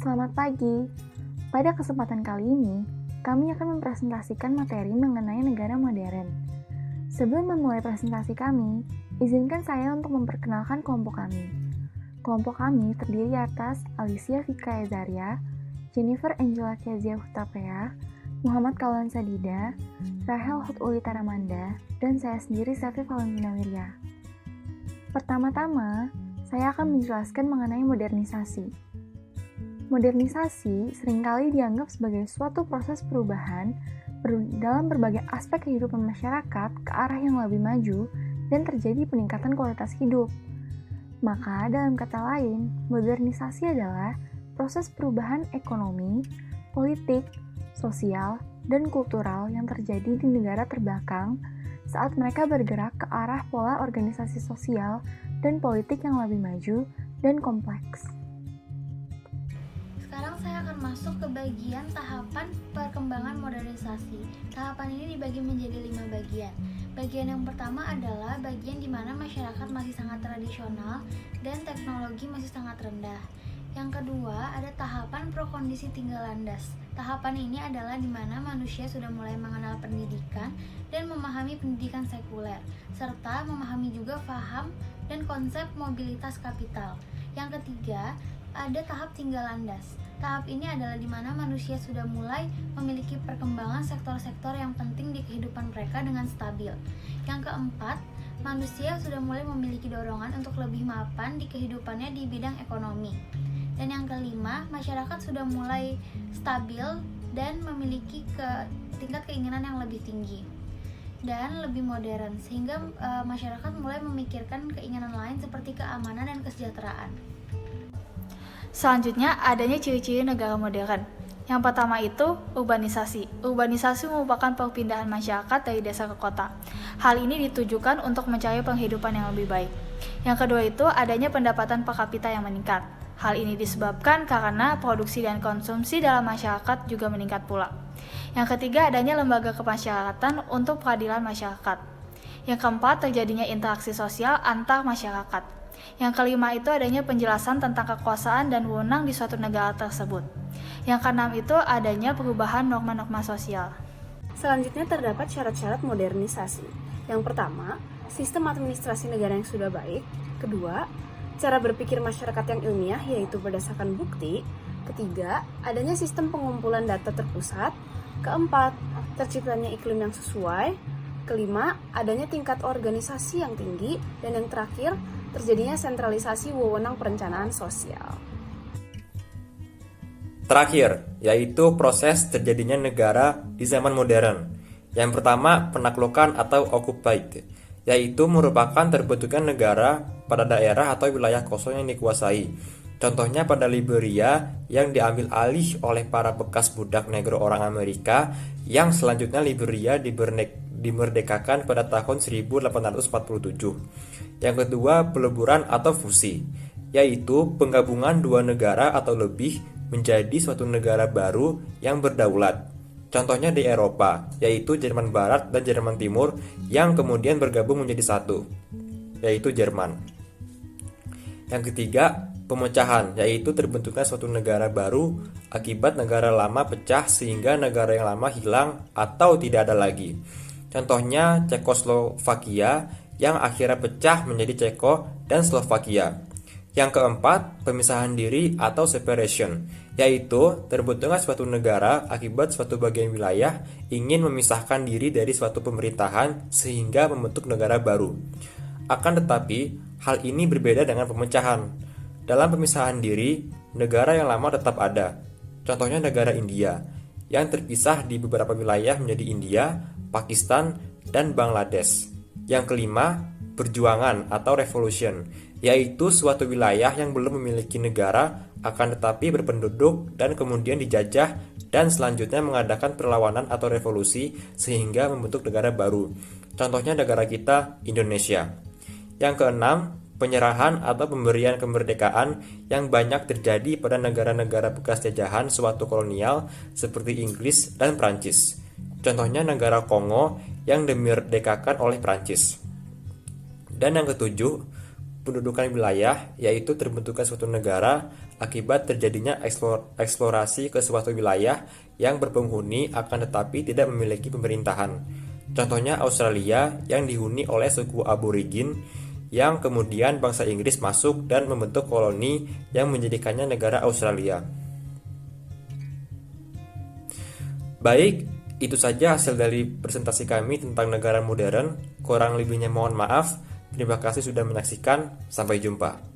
Selamat pagi. Pada kesempatan kali ini, kami akan mempresentasikan materi mengenai negara modern. Sebelum memulai presentasi kami, izinkan saya untuk memperkenalkan kelompok kami. Kelompok kami terdiri atas Alicia Vika Ezaria, Jennifer Angela Kezia Hutapea, Muhammad Kaulan Sadida, Rahel Hutuli Taramanda, dan saya sendiri Selvi Valentina Wirya. Pertama-tama, saya akan menjelaskan mengenai modernisasi. Modernisasi seringkali dianggap sebagai suatu proses perubahan dalam berbagai aspek kehidupan masyarakat ke arah yang lebih maju dan terjadi peningkatan kualitas hidup. Maka, dalam kata lain, modernisasi adalah proses perubahan ekonomi, politik, sosial, dan kultural yang terjadi di negara terbelakang saat mereka bergerak ke arah pola organisasi sosial dan politik yang lebih maju dan kompleks. Sekarang saya akan masuk ke bagian tahapan perkembangan modernisasi. Tahapan ini dibagi menjadi 5 bagian. Bagian yang pertama adalah bagian di mana masyarakat masih sangat tradisional dan teknologi masih sangat rendah. Yang kedua, ada tahapan prakondisi tinggal landas. Tahapan ini adalah di mana manusia sudah mulai mengenal pendidikan dan memahami pendidikan sekuler, serta memahami juga paham dan konsep mobilitas kapital. Yang ketiga, ada tahap tinggal landas. Tahap ini adalah di mana manusia sudah mulai memiliki perkembangan sektor-sektor yang penting di kehidupan mereka dengan stabil. Yang keempat, manusia sudah mulai memiliki dorongan untuk lebih mapan di kehidupannya di bidang ekonomi. Dan yang kelima, masyarakat sudah mulai stabil dan memiliki tingkat keinginan yang lebih tinggi dan lebih modern, sehingga masyarakat mulai memikirkan keinginan lain seperti keamanan dan kesejahteraan. Selanjutnya, adanya ciri-ciri negara modern. Yang pertama itu, urbanisasi. Urbanisasi merupakan perpindahan masyarakat dari desa ke kota. Hal ini ditujukan untuk mencari penghidupan yang lebih baik. Yang kedua itu, adanya pendapatan per kapita yang meningkat. Hal ini disebabkan karena produksi dan konsumsi dalam masyarakat juga meningkat pula. Yang ketiga, adanya lembaga kemasyarakatan untuk peradilan masyarakat. Yang keempat, terjadinya interaksi sosial antar masyarakat. Yang kelima itu adanya penjelasan tentang kekuasaan dan wewenang di suatu negara tersebut. Yang keenam itu adanya perubahan norma-norma sosial. Selanjutnya terdapat syarat-syarat modernisasi. Yang pertama, sistem administrasi negara yang sudah baik. Kedua, cara berpikir masyarakat yang ilmiah yaitu berdasarkan bukti. Ketiga, adanya sistem pengumpulan data terpusat. Keempat, terciptanya iklim yang sesuai. Kelima, adanya tingkat organisasi yang tinggi. Dan yang terakhir, terjadinya sentralisasi wewenang perencanaan sosial. Terakhir, yaitu proses terjadinya negara di zaman modern. Yang pertama, penaklukan atau occupied, yaitu merupakan terbentuknya negara pada daerah atau wilayah kosong yang dikuasai. Contohnya pada Liberia yang diambil alih oleh para bekas budak negro orang Amerika, yang selanjutnya Liberia dimerdekakan pada tahun 1847. Yang kedua, peleburan atau fusi, yaitu penggabungan dua negara atau lebih menjadi suatu negara baru yang berdaulat. Contohnya di Eropa, yaitu Jerman Barat dan Jerman Timur yang kemudian bergabung menjadi satu, yaitu Jerman. Yang ketiga, pemecahan, yaitu terbentuknya suatu negara baru akibat negara lama pecah sehingga negara yang lama hilang atau tidak ada lagi. Contohnya Cekoslovakia yang akhirnya pecah menjadi Ceko dan Slovakia. Yang keempat, pemisahan diri atau separation, yaitu terbentuknya suatu negara akibat suatu bagian wilayah ingin memisahkan diri dari suatu pemerintahan sehingga membentuk negara baru. Akan tetapi, hal ini berbeda dengan pemecahan. Dalam pemisahan diri, negara yang lama tetap ada. Contohnya negara India, yang terpisah di beberapa wilayah menjadi India, Pakistan, dan Bangladesh. Yang kelima, perjuangan atau revolution, yaitu suatu wilayah yang belum memiliki negara akan tetapi berpenduduk dan kemudian dijajah dan selanjutnya mengadakan perlawanan atau revolusi sehingga membentuk negara baru. Contohnya negara kita, Indonesia. Yang keenam, penyerahan atau pemberian kemerdekaan yang banyak terjadi pada negara-negara bekas jajahan suatu kolonial seperti Inggris dan Prancis. Contohnya negara Kongo yang dimerdekakan oleh Prancis. Dan yang ketujuh, pendudukan wilayah, yaitu terbentuknya suatu negara akibat terjadinya eksplorasi ke suatu wilayah yang berpenghuni akan tetapi tidak memiliki pemerintahan. Contohnya Australia yang dihuni oleh suku aborigin yang kemudian bangsa Inggris masuk dan membentuk koloni yang menjadikannya negara Australia. Baik, itu saja hasil dari presentasi kami tentang negara modern. Kurang lebihnya mohon maaf. Terima kasih sudah menyaksikan. Sampai jumpa.